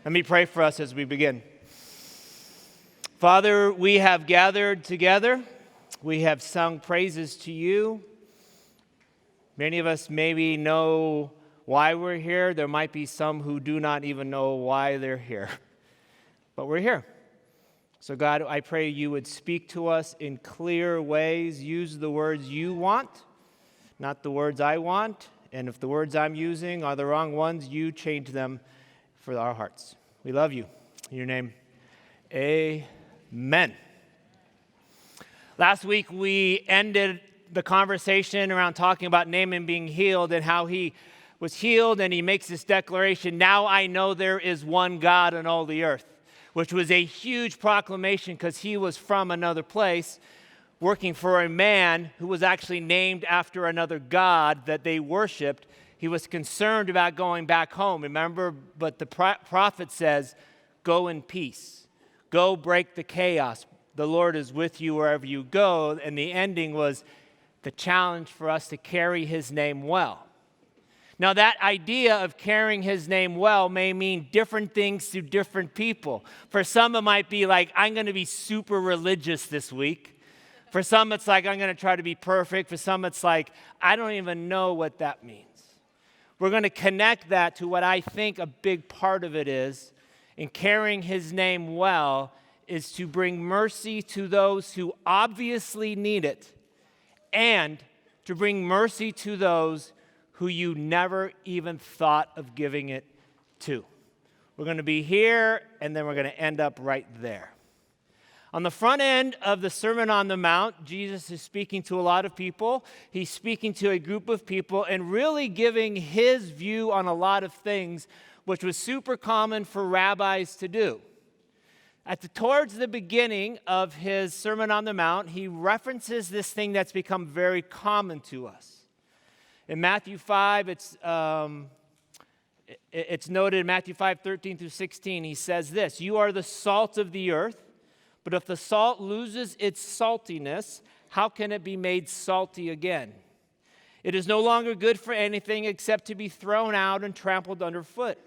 Let me pray for us as we begin. Father, we have gathered together. We have sung praises to you. Many of us maybe know why we're here. There might be some who do not even know why they're here. But we're here. So God, I pray you would speak to us in clear ways. Use the words you want, not the words I want. And if the words I'm using are the wrong ones, you change them for our hearts. We love you. In your name, amen. Last week, we ended the conversation around talking about Naaman being healed and how he was healed, and he makes this declaration, now I know there is one God in all the earth, which was a huge proclamation because he was from another place, working for a man who was actually named after another god that they worshiped. He was concerned about going back home, remember? But the prophet says, go in peace. Go break the chaos. The Lord is with you wherever you go. And the ending was the challenge for us to carry his name well. Now, that idea of carrying his name well may mean different things to different people. For some, it might be like, I'm going to be super religious this week. For some, it's like, I'm going to try to be perfect. For some, it's like, I don't even know what that means. We're going to connect that to what I think a big part of it is, in carrying his name well, is to bring mercy to those who obviously need it, and to bring mercy to those who you never even thought of giving it to. We're going to be here, and then we're going to end up right there. On the front end of the Sermon on the Mount, Jesus is speaking to a lot of people. He's speaking to a group of people and really giving his view on a lot of things, which was super common for rabbis to do. Towards the beginning of his Sermon on the Mount, he references this thing that's become very common to us. In Matthew 5, it's noted in Matthew 5, 13 through 16, he says this, you are the salt of the earth. But if the salt loses its saltiness, how can it be made salty again? It is no longer good for anything except to be thrown out and trampled underfoot.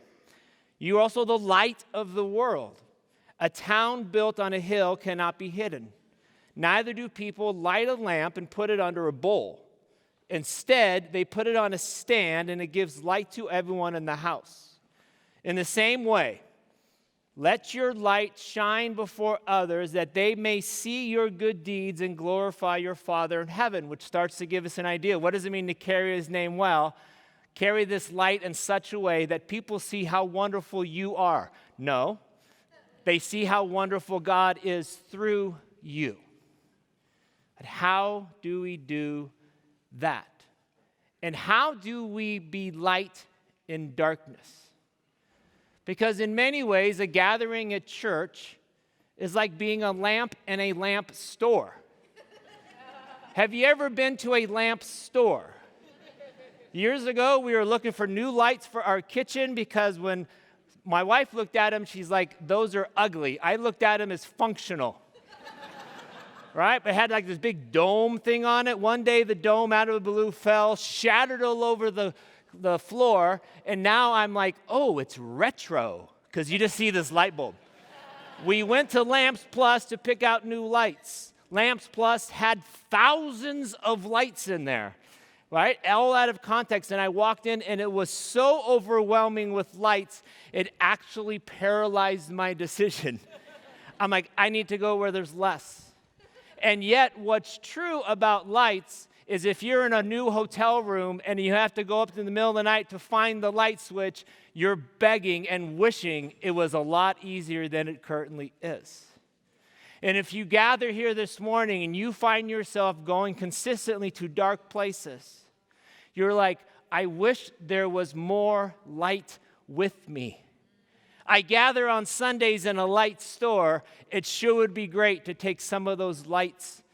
You are also the light of the world. A town built on a hill cannot be hidden. Neither do people light a lamp and put it under a bowl. Instead, they put it on a stand, and it gives light to everyone in the house. In the same way, let your light shine before others that they may see your good deeds and glorify your Father in heaven, which starts to give us an idea. What does it mean to carry his name well? Carry this light in such a way that people see how wonderful you are. No, they see how wonderful God is through you. But how do we do that? And how do we be light in darkness? Because in many ways, a gathering at church is like being a lamp in a lamp store. Have you ever been to a lamp store? Years ago, we were looking for new lights for our kitchen because when my wife looked at them, she's like, those are ugly. I looked at them as functional. Right? But it had like this big dome thing on it. One day, the dome out of the blue fell, shattered all over the floor, and now I'm like, oh, it's retro, because you just see this light bulb. We went to Lamps Plus to pick out new lights. Lamps Plus had thousands of lights in there, right? All out of context, and I walked in, and it was so overwhelming with lights, it actually paralyzed my decision. I'm like, I need to go where there's less. And yet, what's true about lights is if you're in a new hotel room and you have to go up in the middle of the night to find the light switch, you're begging and wishing it was a lot easier than it currently is. And if you gather here this morning and you find yourself going consistently to dark places, you're like, I wish there was more light with me. I gather on Sundays in a light store. It sure would be great to take some of those lights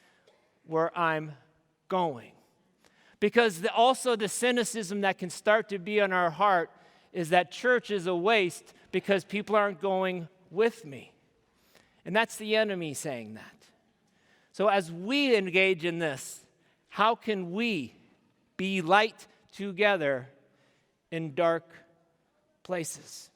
where I'm going. Because also the cynicism that can start to be in our heart is that church is a waste because people aren't going with me. And that's the enemy saying that. So as we engage in this, how can we be light together in dark places?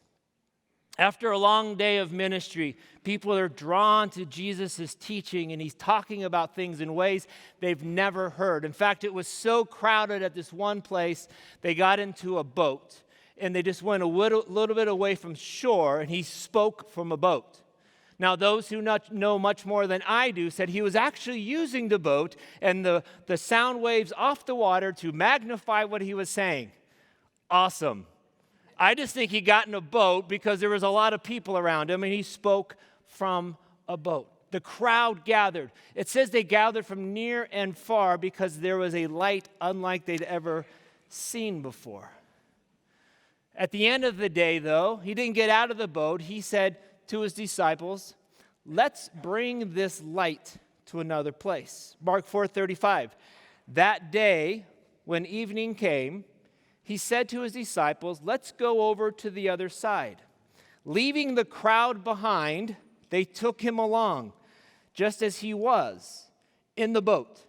After a long day of ministry, people are drawn to Jesus' teaching, and he's talking about things in ways they've never heard. In fact, it was so crowded at this one place, they got into a boat, and they just went a little bit away from shore, and he spoke from a boat. Now, those who know much more than I do said he was actually using the boat and the sound waves off the water to magnify what he was saying. Awesome. I just think he got in a boat because there was a lot of people around him, and he spoke from a boat. The crowd gathered. It says they gathered from near and far because there was a light unlike they'd ever seen before. At the end of the day, though, he didn't get out of the boat. He said to his disciples, "Let's bring this light to another place." Mark 4:35. That day, when evening came, he said to his disciples, "Let's go over to the other side." Leaving the crowd behind, they took him along, just as he was, in the boat.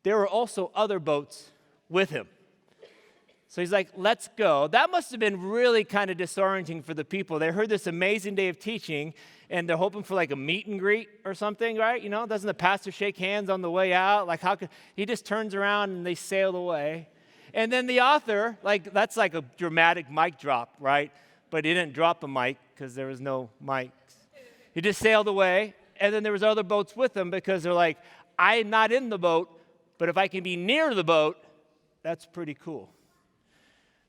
There were also other boats with him. So he's like, "Let's go." That must have been really kind of disorienting for the people. They heard this amazing day of teaching, and they're hoping for like a meet and greet or something, right? You know, doesn't the pastor shake hands on the way out? Like, how could he just turns around and they sail away? And then the author, like, that's like a dramatic mic drop, right? But he didn't drop a mic because there was no mics. He just sailed away, and then there was other boats with him because they're like, I'm not in the boat, but if I can be near the boat, that's pretty cool.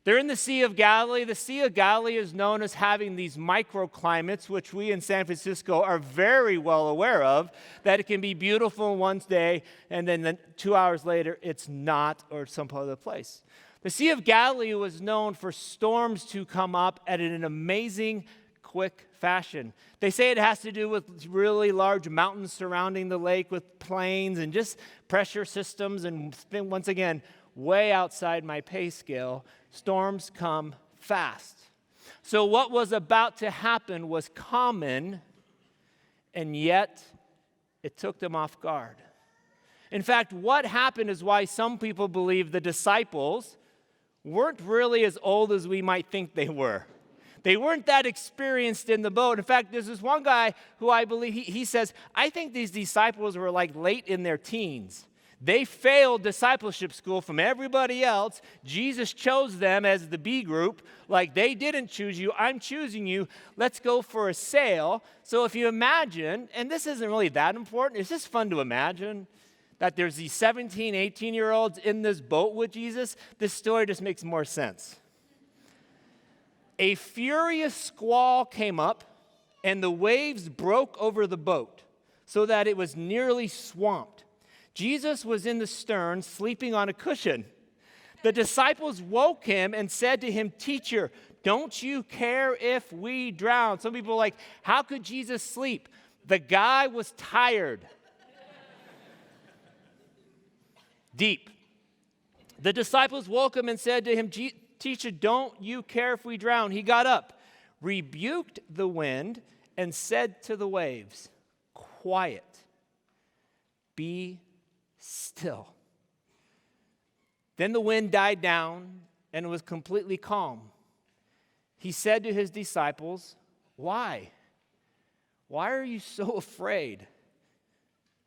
They're in the Sea of Galilee. The Sea of Galilee is known as having these microclimates, which we in San Francisco are very well aware of, that it can be beautiful one day, and then 2 hours later, it's not, or some other place. The Sea of Galilee was known for storms to come up at an amazing, quick fashion. They say it has to do with really large mountains surrounding the lake with plains and just pressure systems, and once again, way outside my pay scale. Storms come fast. So what was about to happen was common, and yet it took them off guard. In fact, what happened is why some people believe the disciples weren't really as old as we might think they were. They weren't that experienced in the boat. In fact, there's this one guy who I believe, he says, I think these disciples were like late in their teens. They failed discipleship school from everybody else. Jesus chose them as the B group. Like, they didn't choose you. I'm choosing you. Let's go for a sail. So if you imagine, and this isn't really that important, it's just fun to imagine that there's these 17, 18-year-olds in this boat with Jesus. This story just makes more sense. A furious squall came up, and the waves broke over the boat so that it was nearly swamped. Jesus was in the stern, sleeping on a cushion. The disciples woke him and said to him, "Teacher, don't you care if we drown?" Some people are like, how could Jesus sleep? The guy was tired. Deep. The disciples woke him and said to him, "Teacher, don't you care if we drown?" He got up, rebuked the wind, and said to the waves, "Quiet, be still." Then the wind died down and it was completely calm. He said to his disciples, "Why? Why are you so afraid?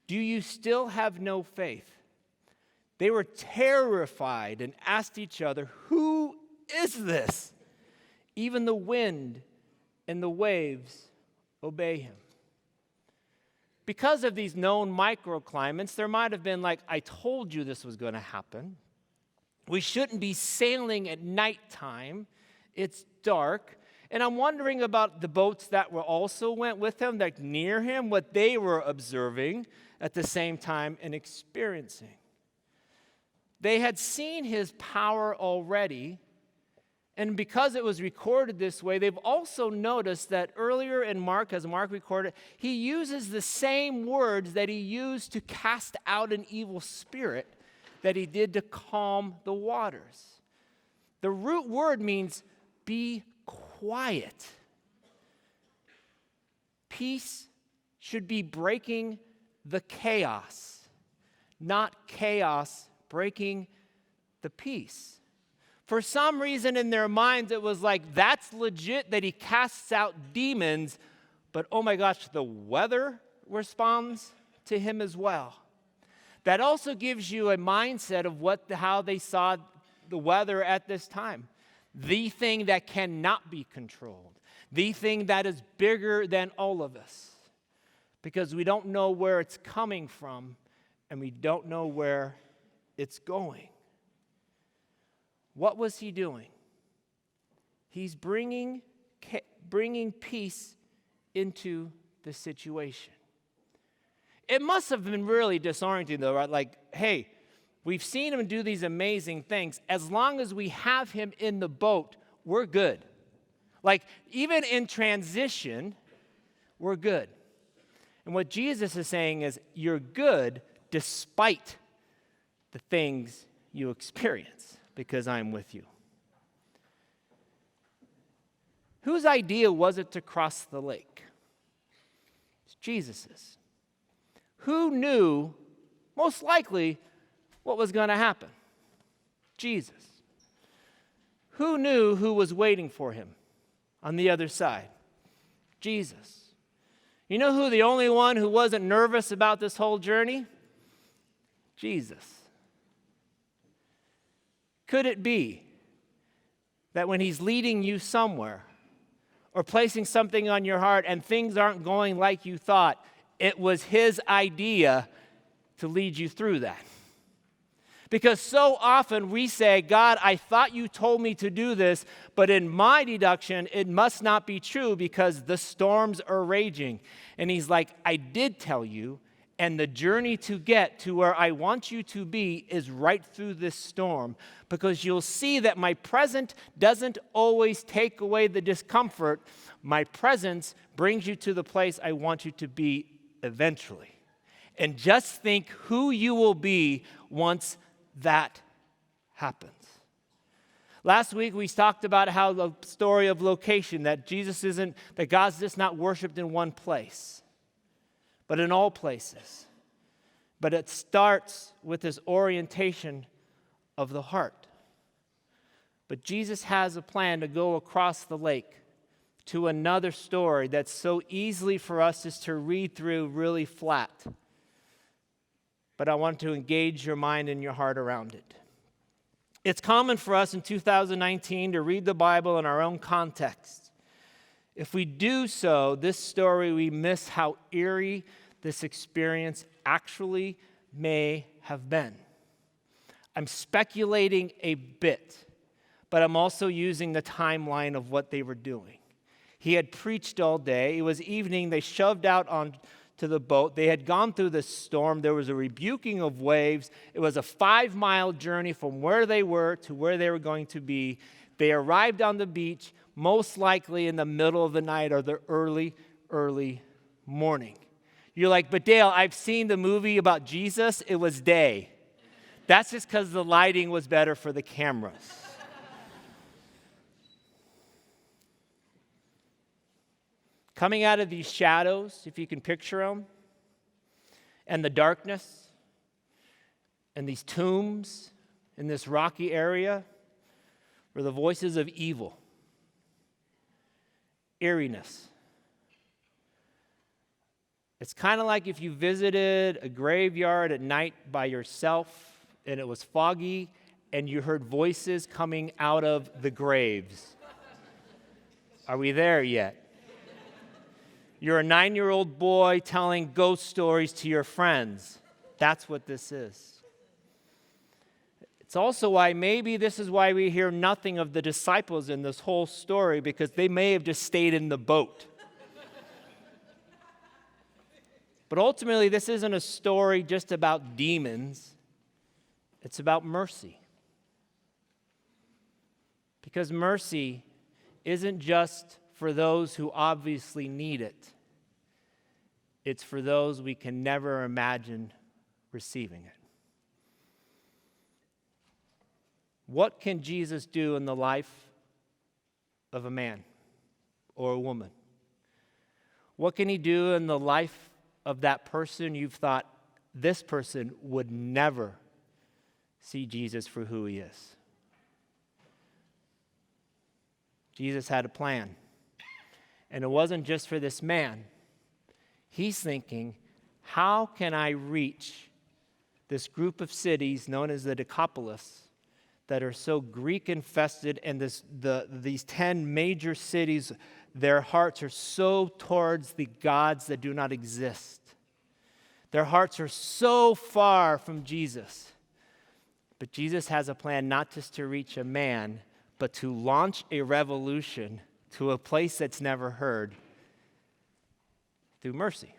Do you still have no faith?" They were terrified and asked each other, "Who is this? Even the wind and the waves obey him." Because of these known microclimates, there might have been like, I told you this was going to happen. We shouldn't be sailing at nighttime. It's dark. And I'm wondering about the boats that were also went with him, like near him, what they were observing at the same time and experiencing. They had seen his power already, and because it was recorded this way, they've also noticed that earlier in Mark, as Mark recorded, he uses the same words that he used to cast out an evil spirit that he did to calm the waters. The root word means be quiet. Peace should be breaking the chaos, not chaos breaking the peace. For some reason in their minds, it was like, that's legit that he casts out demons, but oh my gosh, the weather responds to him as well. That also gives you a mindset of how they saw the weather at this time. The thing that cannot be controlled. The thing that is bigger than all of us. Because we don't know where it's coming from, and we don't know where it's going. What was he doing? He's bringing peace into the situation. It must have been really disorienting, though, right? Like, hey, we've seen him do these amazing things. As long as we have him in the boat, we're good. Like, even in transition, we're good. And what Jesus is saying is, you're good despite the things you experience, because I'm with you. Whose idea was it to cross the lake? It's Jesus's. Who knew, most likely, what was going to happen? Jesus. Who knew who was waiting for him on the other side? Jesus. You know who the only one who wasn't nervous about this whole journey? Jesus. Could it be that when he's leading you somewhere or placing something on your heart and things aren't going like you thought, it was his idea to lead you through that? Because so often we say, God, I thought you told me to do this, but in my deduction, it must not be true because the storms are raging. And he's like, I did tell you, and the journey to get to where I want you to be is right through this storm, because you'll see that my present doesn't always take away the discomfort. My presence brings you to the place I want you to be eventually. And just think who you will be once that happens. Last week we talked about how the story of location, that God's just not worshiped in one place, but in all places. But it starts with this orientation of the heart. But Jesus has a plan to go across the lake to another story that's so easily for us just to read through really flat. But I want to engage your mind and your heart around it. It's common for us in 2019 to read the Bible in our own context. If we do so, this story, we miss how eerie this experience actually may have been. I'm speculating a bit, but I'm also using the timeline of what they were doing. He had preached all day. It was evening. They shoved out onto the boat. They had gone through the storm. There was a rebuking of waves. It was a 5-mile journey from where they were to where they were going to be. They arrived on the beach, most likely in the middle of the night or the early morning. You're like, but Dale, I've seen the movie about Jesus. It was day. That's just because the lighting was better for the cameras. Coming out of these shadows, if you can picture them, and the darkness, and these tombs in this rocky area, were the voices of evil, eeriness. It's kind of like if you visited a graveyard at night by yourself, and it was foggy, and you heard voices coming out of the graves. Are we there yet? You're a 9-year-old boy telling ghost stories to your friends. That's what this is. It's also why maybe this is why we hear nothing of the disciples in this whole story, because they may have just stayed in the boat. But ultimately, this isn't a story just about demons. It's about mercy. Because mercy isn't just for those who obviously need it. It's for those we can never imagine receiving it. What can Jesus do in the life of a man or a woman? What can he do in the life of that person you've thought, this person would never see Jesus for who he is? Jesus had a plan. And it wasn't just for this man. He's thinking, how can I reach this group of cities known as the Decapolis that are so Greek-infested, and these 10 major cities, their hearts are so towards the gods that do not exist. Their hearts are so far from Jesus. But Jesus has a plan not just to reach a man, but to launch a revolution to a place that's never heard through mercy.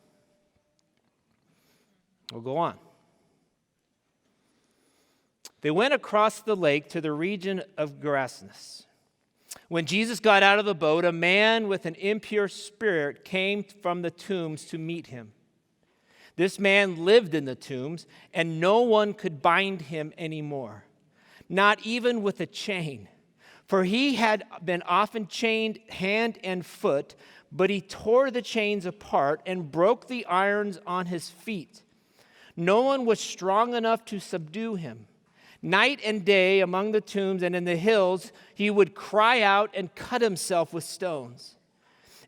We'll go on. They went across the lake to the region of Gerasenes. When Jesus got out of the boat, a man with an impure spirit came from the tombs to meet him. This man lived in the tombs, and no one could bind him anymore, not even with a chain. For he had been often chained hand and foot, but he tore the chains apart and broke the irons on his feet. No one was strong enough to subdue him. Night and day among the tombs and in the hills, he would cry out and cut himself with stones.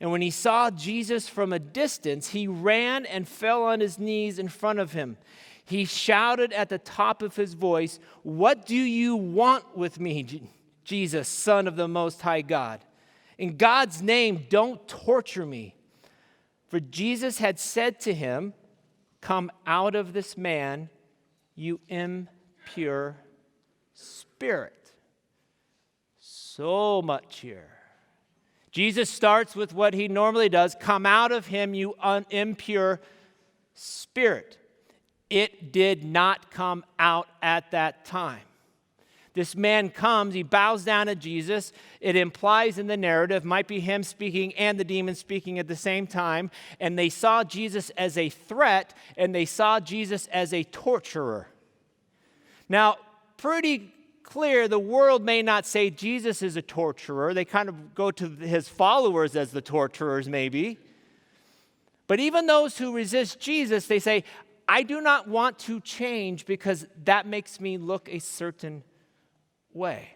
And when he saw Jesus from a distance, he ran and fell on his knees in front of him. He shouted at the top of his voice, "What do you want with me, Jesus, Son of the Most High God? In God's name, don't torture me." For Jesus had said to him, "Come out of this man, you impure spirit." So much here. Jesus starts with what he normally does. Come out of him, you impure spirit. It did not come out at that time. This man comes, he bows down to Jesus. It implies in the narrative, might be him speaking and the demon speaking at the same time. And they saw Jesus as a threat, and they saw Jesus as a torturer. Now, pretty clear, the world may not say Jesus is a torturer. They kind of go to his followers as the torturers, maybe. But even those who resist Jesus, they say, I do not want to change because that makes me look a certain way.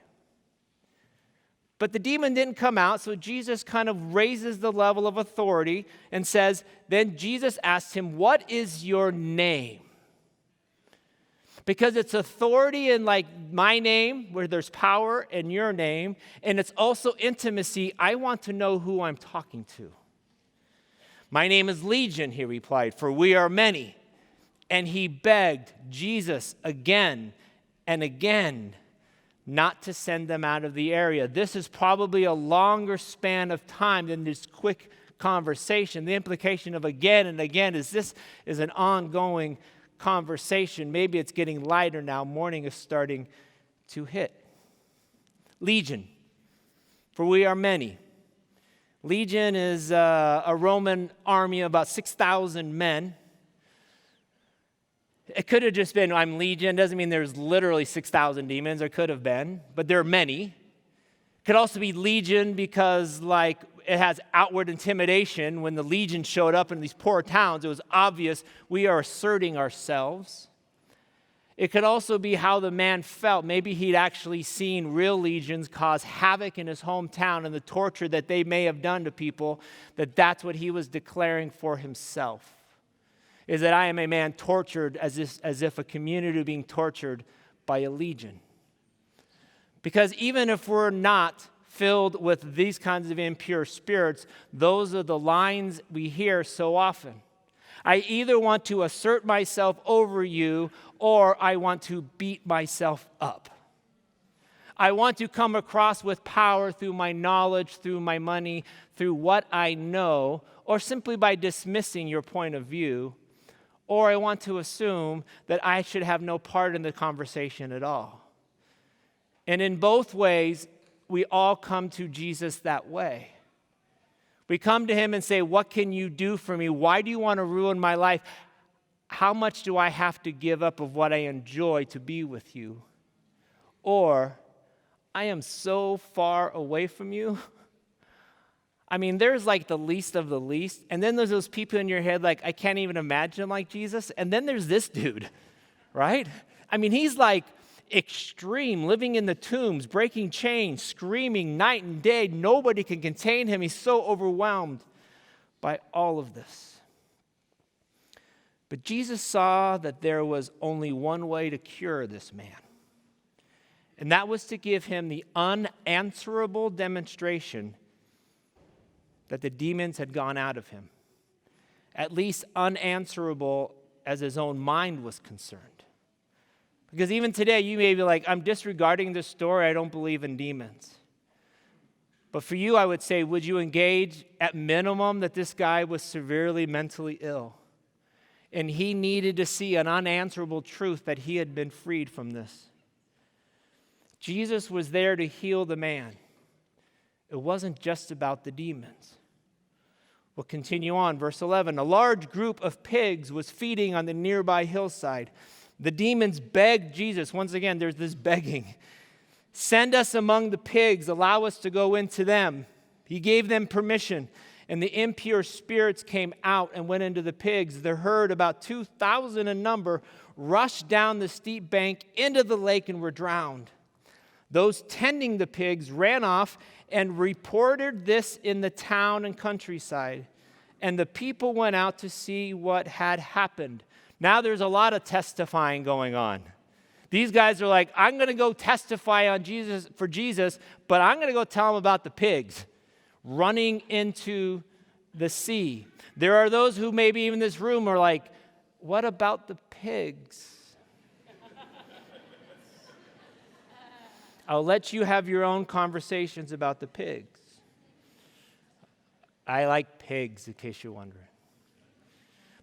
But the demon didn't come out, so Jesus kind of raises the level of authority and says, then Jesus asked him, "What is your name?" Because it's authority in like my name, where there's power, in your name, and it's also intimacy. I want to know who I'm talking to. "My name is Legion," he replied, "for we are many." And he begged Jesus again and again not to send them out of the area. This is probably a longer span of time than this quick conversation. The implication of again and again is this is an ongoing conversation. Maybe it's getting lighter now. Morning is starting to hit. Legion, for we are many. Legion is a Roman army of about 6,000 men. It could have just been, I'm Legion. Doesn't mean there's literally 6,000 demons. There could have been, but there are many. It could also be Legion because like it has outward intimidation. When the Legion showed up in these poor towns, it was obvious we are asserting ourselves. It could also be how the man felt. Maybe he'd actually seen real legions cause havoc in his hometown and the torture that they may have done to people, that's what he was declaring for himself. Is that I am a man tortured as if a community being tortured by a legion. Because even if we're not filled with these kinds of impure spirits, those are the lines we hear so often. I either want to assert myself over you or I want to beat myself up. I want to come across with power through my knowledge, through my money, through what I know, or simply by dismissing your point of view. Or I want to assume that I should have no part in the conversation at all. And in both ways, we all come to Jesus that way. We come to him and say, what can you do for me? Why do you want to ruin my life? How much do I have to give up of what I enjoy to be with you? Or, I am so far away from you. I mean, there's like the least of the least. And then there's those people in your head like, I can't even imagine like Jesus. And then there's this dude, right? I mean, he's like extreme, living in the tombs, breaking chains, screaming night and day. Nobody can contain him. He's so overwhelmed by all of this. But Jesus saw that there was only one way to cure this man, and that was to give him the unanswerable demonstration that the demons had gone out of him, at least unanswerable as his own mind was concerned. Because even today, you may be like, I'm disregarding this story. I don't believe in demons. But for you, I would say, would you engage at minimum that this guy was severely mentally ill? And he needed to see an unanswerable truth that he had been freed from this. Jesus was there to heal the man. It wasn't just about the demons. We'll continue on, verse 11. A large group of pigs was feeding on the nearby hillside. The demons begged Jesus. Once again, there's this begging. Send us among the pigs. Allow us to go into them. He gave them permission, and the impure spirits came out and went into the pigs. The herd, about 2,000 in number, rushed down the steep bank into the lake and were drowned. Those tending the pigs ran off and reported this in the town and countryside. And the people went out to see what had happened. Now there's a lot of testifying going on. These guys are like, I'm going to go testify on Jesus for Jesus, but I'm going to go tell them about the pigs running into the sea. There are those who maybe even in this room are like, what about the pigs? I'll let you have your own conversations about the pigs. I like pigs, in case you're wondering.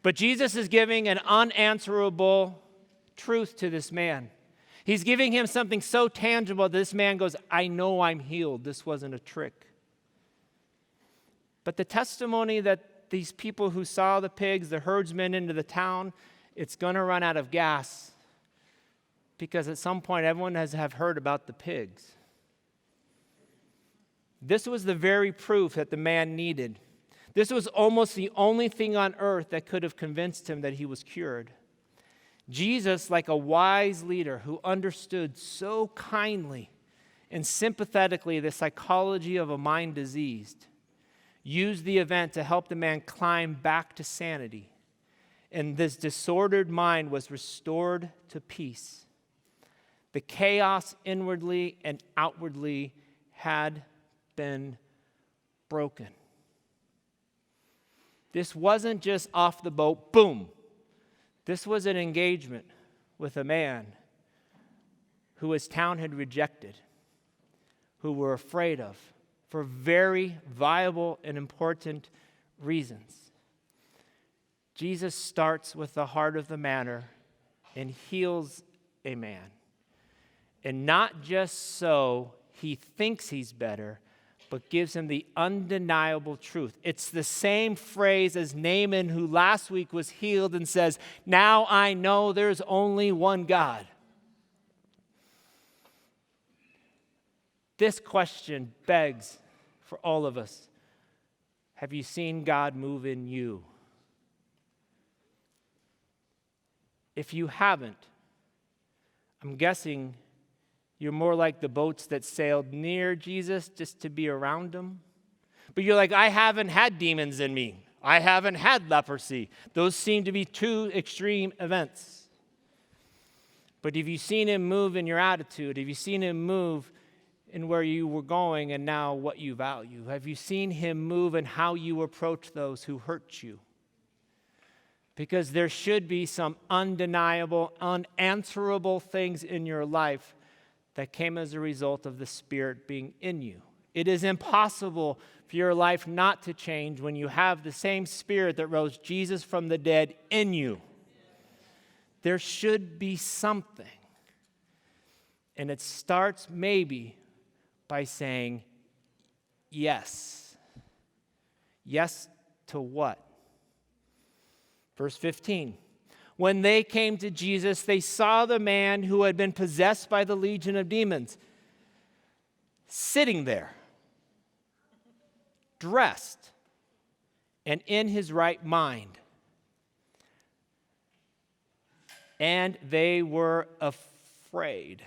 But Jesus is giving an unanswerable truth to this man. He's giving him something so tangible that this man goes, I know I'm healed. This wasn't a trick. But the testimony that these people who saw the pigs, the herdsmen into the town, it's going to run out of gas. Because at some point, everyone has heard about the pigs. This was the very proof that the man needed. This was almost the only thing on earth that could have convinced him that he was cured. Jesus, like a wise leader who understood so kindly and sympathetically the psychology of a mind diseased, used the event to help the man climb back to sanity. And this disordered mind was restored to peace. The chaos inwardly and outwardly had been broken. This wasn't just off the boat, boom. This was an engagement with a man who his town had rejected, who were afraid of, for very viable and important reasons. Jesus starts with the heart of the matter and heals a man. And not just so he thinks he's better, but gives him the undeniable truth. It's the same phrase as Naaman, who last week was healed and says, now I know there's only one God. This question begs for all of us. Have you seen God move in you? If you haven't, I'm guessing you're more like the boats that sailed near Jesus just to be around him. But you're like, I haven't had demons in me. I haven't had leprosy. Those seem to be two extreme events. But have you seen him move in your attitude? Have you seen him move in where you were going and now what you value? Have you seen him move in how you approach those who hurt you? Because there should be some undeniable, unanswerable things in your life that came as a result of the Spirit being in you. It is impossible for your life not to change when you have the same Spirit that rose Jesus from the dead in you. There should be something. And it starts maybe by saying yes. Yes to what? Verse 15. When they came to Jesus, they saw the man who had been possessed by the legion of demons sitting there, dressed, and in his right mind. And they were afraid.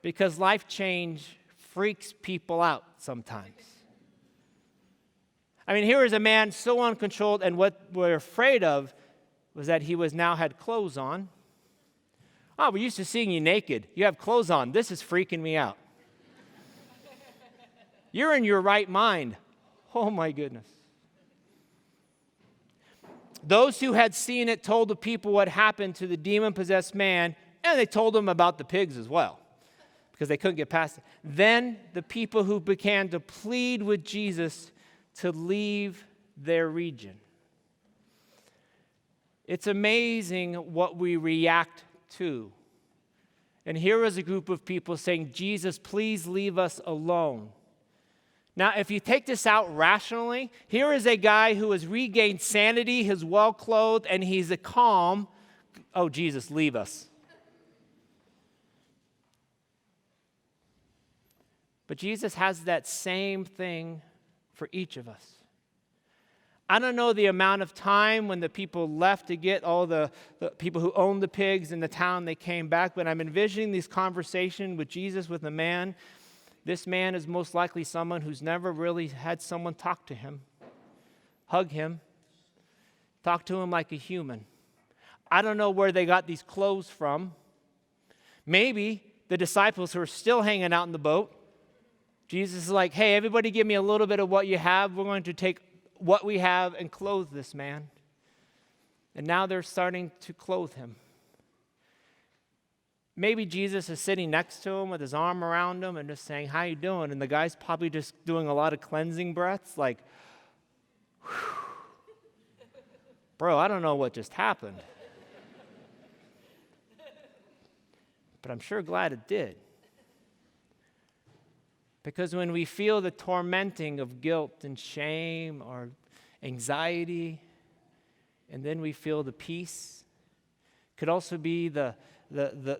because life change freaks people out sometimes. I mean, here is a man so uncontrolled, and what we're afraid of was that he now had clothes on. Oh, we're used to seeing you naked. You have clothes on. This is freaking me out. You're in your right mind. Oh, my goodness. Those who had seen it told the people what happened to the demon-possessed man, and they told them about the pigs as well, because they couldn't get past it. Then the people who began to plead with Jesus to leave their region. It's amazing what we react to. And here was a group of people saying, Jesus, please leave us alone. Now, if you take this out rationally, here is a guy who has regained sanity, he's well-clothed, and he's a calm. Oh, Jesus, leave us. But Jesus has that same thing for each of us. I don't know the amount of time when the people left to get all the people who owned the pigs in the town, they came back, but I'm envisioning this conversation with Jesus, with a man. This man is most likely someone who's never really had someone talk to him, hug him, talk to him like a human. I don't know where they got these clothes from. Maybe the disciples who are still hanging out in the boat, Jesus is like, hey, everybody give me a little bit of what you have. We're going to take what we have and clothe this man. And now they're starting to clothe him. Maybe Jesus is sitting next to him with his arm around him and just saying, how you doing? And the guy's probably just doing a lot of cleansing breaths like, bro, I don't know what just happened. But I'm sure glad it did. Because when we feel the tormenting of guilt and shame or anxiety, and then we feel the peace, could also be the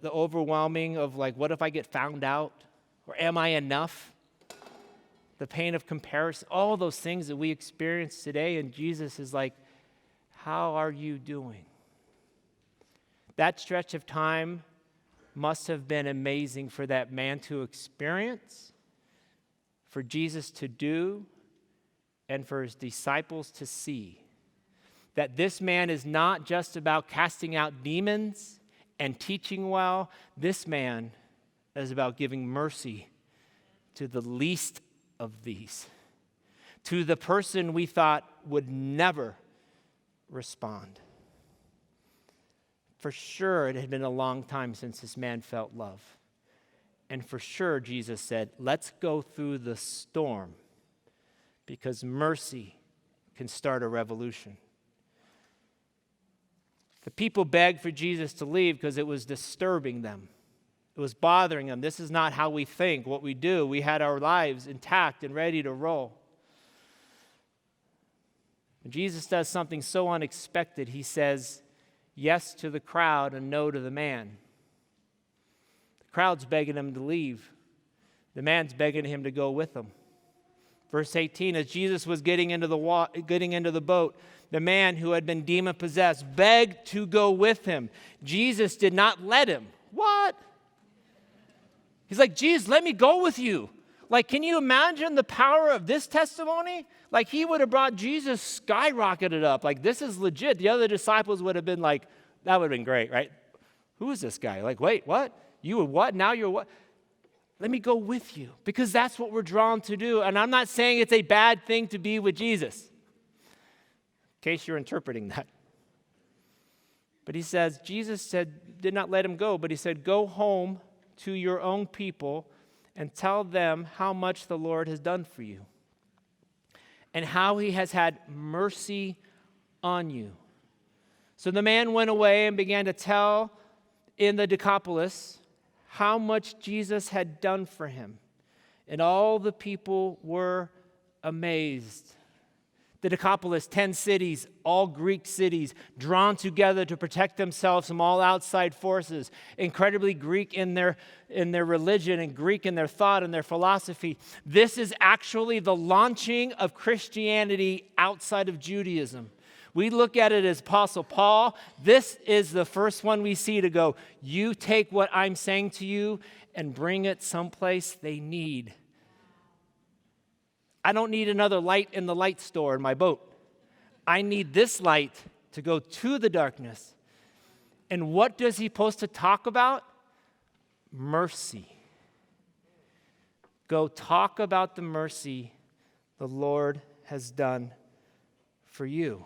overwhelming of like, what if I get found out? Or am I enough? The pain of comparison, all those things that we experience today, and Jesus is like, how are you doing? That stretch of time must have been amazing for that man to experience, for Jesus to do, and for his disciples to see. That this man is not just about casting out demons and teaching well. This man is about giving mercy to the least of these, to the person we thought would never respond. For sure, it had been a long time since this man felt love. And for sure, Jesus said, let's go through the storm, because mercy can start a revolution. The people begged for Jesus to leave because it was disturbing them. It was bothering them. This is not how we think, what we do. We had our lives intact and ready to roll. And Jesus does something so unexpected. He says yes to the crowd and no to the man. The crowd's begging him to leave. The man's begging him to go with them. Verse 18, as Jesus was getting into the boat, the man who had been demon-possessed begged to go with him. Jesus did not let him. What? He's like, Jesus, let me go with you. Like, can you imagine the power of this testimony? Like, he would have brought Jesus skyrocketed up. Like, this is legit. The other disciples would have been like, that would have been great, right? Who is this guy? Like, wait, what? You were what? Now you're what? Let me go with you, because that's what we're drawn to do. And I'm not saying it's a bad thing to be with Jesus, in case you're interpreting that. But he says, Jesus did not let him go, but he said, go home to your own people and tell them how much the Lord has done for you and how he has had mercy on you. So the man went away and began to tell in the Decapolis how much Jesus had done for him. And all the people were amazed. The Decapolis, 10 cities, all Greek cities, drawn together to protect themselves from all outside forces. Incredibly Greek in their religion and Greek in their thought and their philosophy. This is actually the launching of Christianity outside of Judaism. We look at it as Apostle Paul. This is the first one we see to go, you take what I'm saying to you and bring it someplace they need. I don't need another light in the light store in my boat. I need this light to go to the darkness. And what does he supposed to talk about? Mercy. Go talk about the mercy the Lord has done for you.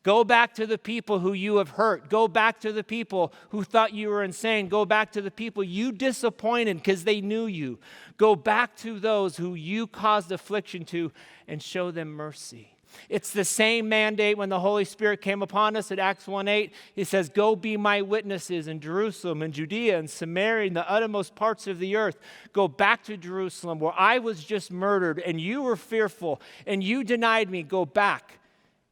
Go back to the people who you have hurt. Go back to the people who thought you were insane. Go back to the people you disappointed because they knew you. Go back to those who you caused affliction to and show them mercy. It's the same mandate when the Holy Spirit came upon us at Acts 1:8. He says, go be my witnesses in Jerusalem and Judea and Samaria and the uttermost parts of the earth. Go back to Jerusalem where I was just murdered and you were fearful and you denied me. Go back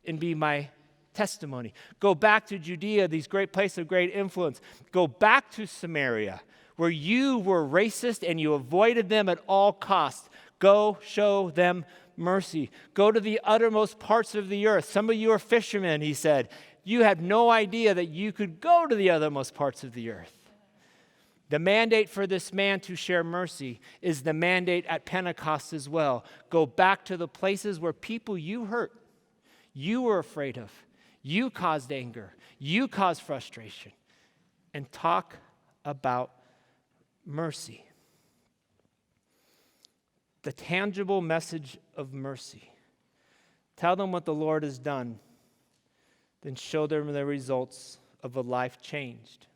and be my testimony. Go back to Judea, these great places of great influence. Go back to Samaria where you were racist and you avoided them at all costs. Go show them mercy. Go to the uttermost parts of the earth. Some of you are fishermen, he said. You had no idea that you could go to the uttermost parts of the earth. The mandate for this man to share mercy is the mandate at Pentecost as well. Go back to the places where people you hurt, you were afraid of, you caused anger, you caused frustration, and talk about mercy. The tangible message of mercy. Tell them what the Lord has done, then show them the results of a life changed.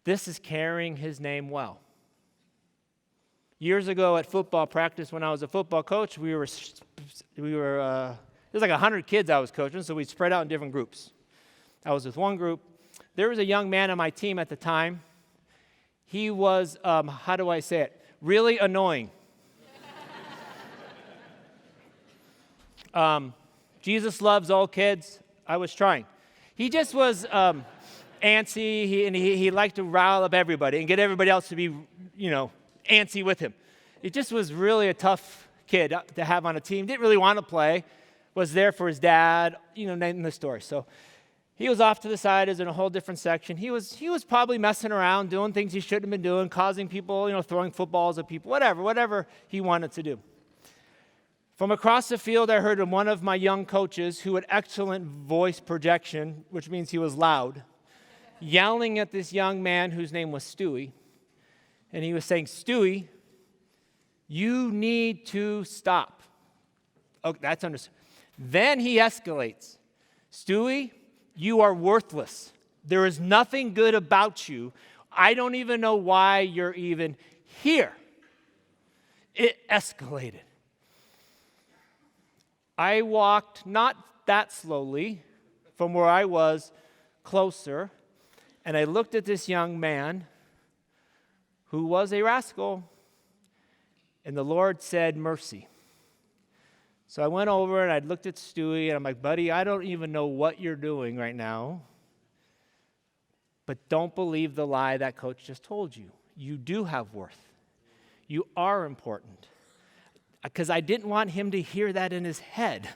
This is carrying his name well. Years ago at football practice, when I was a football coach, it was like 100 kids I was coaching, so we spread out in different groups. I was with one group. There was a young man on my team at the time. He was, really annoying. Jesus loves all kids. I was trying. He just was antsy, he liked to rile up everybody and get everybody else to be, antsy with him. It just was really a tough kid to have on a team. Didn't really want to play. Was there for his dad, in the story. So he was off to the side, is in a whole different section. He was probably messing around, doing things he shouldn't have been doing, causing people, throwing footballs at people, whatever he wanted to do. From across the field, I heard one of my young coaches, who had excellent voice projection, which means he was loud, yelling at this young man whose name was Stewie. And he was saying, Stewie, you need to stop. Oh, that's understood. Then he escalates. Stewie, you are worthless. There is nothing good about you. I don't even know why you're even here. It escalated. I walked not that slowly from where I was closer, and I looked at this young man who was a rascal, and the Lord said, mercy. So I went over and I looked at Stewie and I'm like, buddy, I don't even know what you're doing right now, but don't believe the lie that coach just told you. You do have worth. You are important. Because I didn't want him to hear that in his head.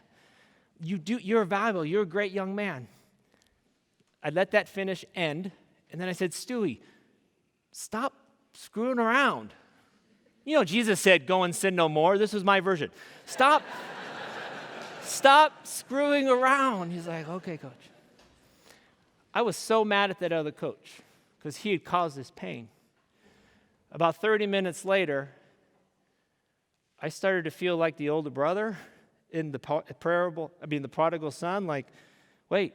You're valuable. You're a great young man. I let that finish end, and then I said, Stewie, stop screwing around. Jesus said, go and sin no more. This was my version. Stop screwing around. He's like, okay, coach. I was so mad at that other coach because he had caused this pain. About 30 minutes later, I started to feel like the older brother in the prodigal son, like, wait,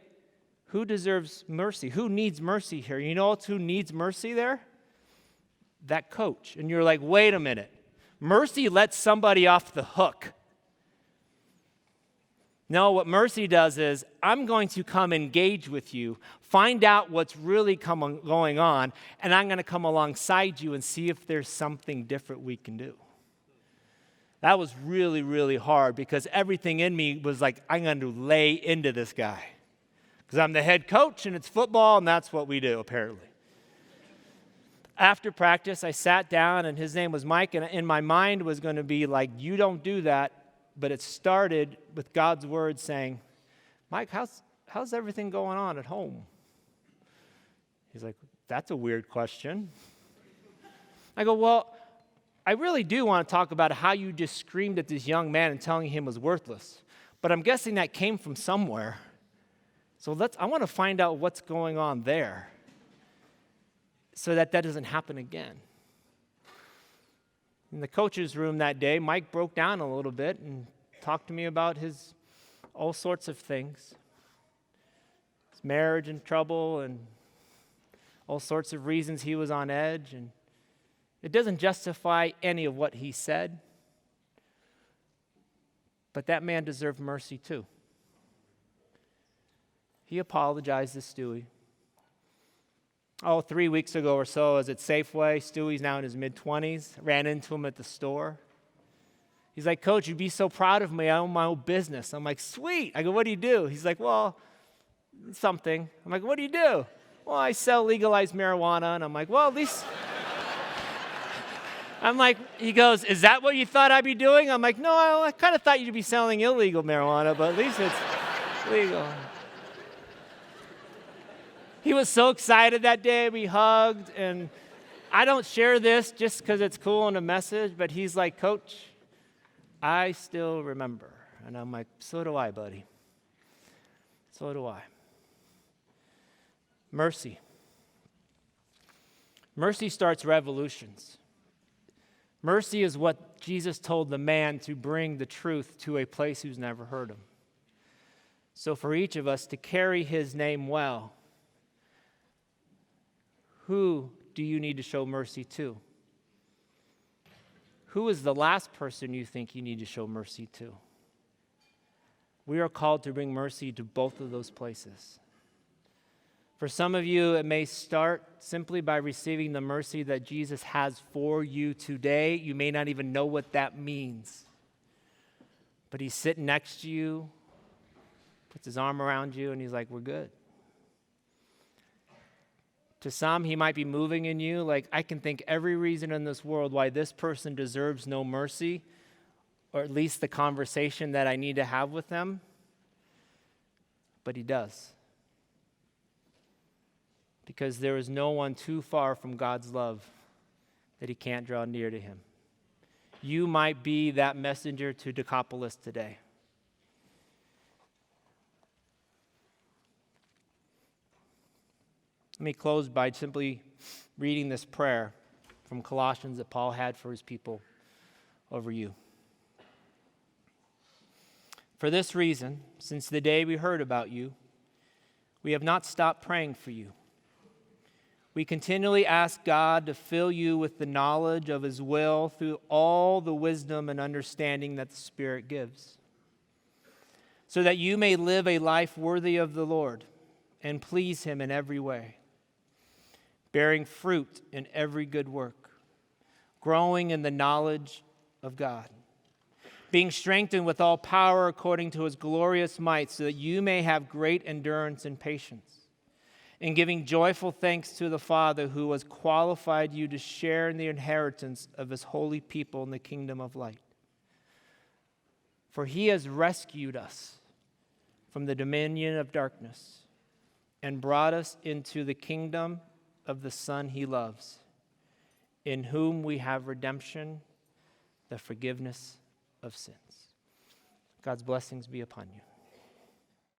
who deserves mercy? Who needs mercy here? You know who needs mercy there? That coach. And you're like, wait a minute. Mercy lets somebody off the hook. No, what mercy does is, I'm going to come engage with you, find out what's really going on, and I'm going to come alongside you and see if there's something different we can do. That was really, really hard because everything in me was like, I'm going to lay into this guy. Because I'm the head coach and it's football and that's what we do, apparently. After practice, I sat down and his name was Mike, and in my mind was going to be like, you don't do that. But it started with God's word saying, Mike, how's everything going on at home? He's like, that's a weird question. I go, well, I really do want to talk about how you just screamed at this young man and telling him was worthless. But I'm guessing that came from somewhere. So I want to find out what's going on there so that doesn't happen again. In the coach's room that day, Mike broke down a little bit and talked to me about all sorts of things. His marriage in trouble and all sorts of reasons he was on edge. And it doesn't justify any of what he said. But that man deserved mercy too. He apologized to Stewie. 3 weeks ago or so, I was at Safeway. Stewie's now in his mid-20s. Ran into him at the store. He's like, Coach, you'd be so proud of me. I own my own business. I'm like, sweet. I go, what do you do? He's like, well, something. I'm like, what do you do? Well, I sell legalized marijuana. And I'm like, well, at least... he goes, is that what you thought I'd be doing? I'm like, no, I kind of thought you'd be selling illegal marijuana, but at least it's legal. He was so excited that day. We hugged, and I don't share this just because it's cool in a message, but he's like, Coach, I still remember. And I'm like, so do I, buddy. So do I. Mercy. Mercy starts revolutions. Mercy is what Jesus told the man to bring the truth to a place who's never heard him. So for each of us to carry his name well, who do you need to show mercy to? Who is the last person you think you need to show mercy to? We are called to bring mercy to both of those places. For some of you, it may start simply by receiving the mercy that Jesus has for you today. You may not even know what that means. But he's sitting next to you, puts his arm around you, and he's like, we're good. To some, he might be moving in you, like, I can think every reason in this world why this person deserves no mercy, or at least the conversation that I need to have with them. But he does. Because there is no one too far from God's love that he can't draw near to him. You might be that messenger to Decapolis today. Let me close by simply reading this prayer from Colossians that Paul had for his people over you. For this reason, since the day we heard about you, we have not stopped praying for you. We continually ask God to fill you with the knowledge of his will through all the wisdom and understanding that the Spirit gives, so that you may live a life worthy of the Lord and please him in every way, bearing fruit in every good work, growing in the knowledge of God, being strengthened with all power according to his glorious might, so that you may have great endurance and patience, and giving joyful thanks to the Father who has qualified you to share in the inheritance of his holy people in the kingdom of light. For he has rescued us from the dominion of darkness and brought us into the kingdom of the Son he loves, in whom we have redemption, the forgiveness of sins. God's blessings be upon you.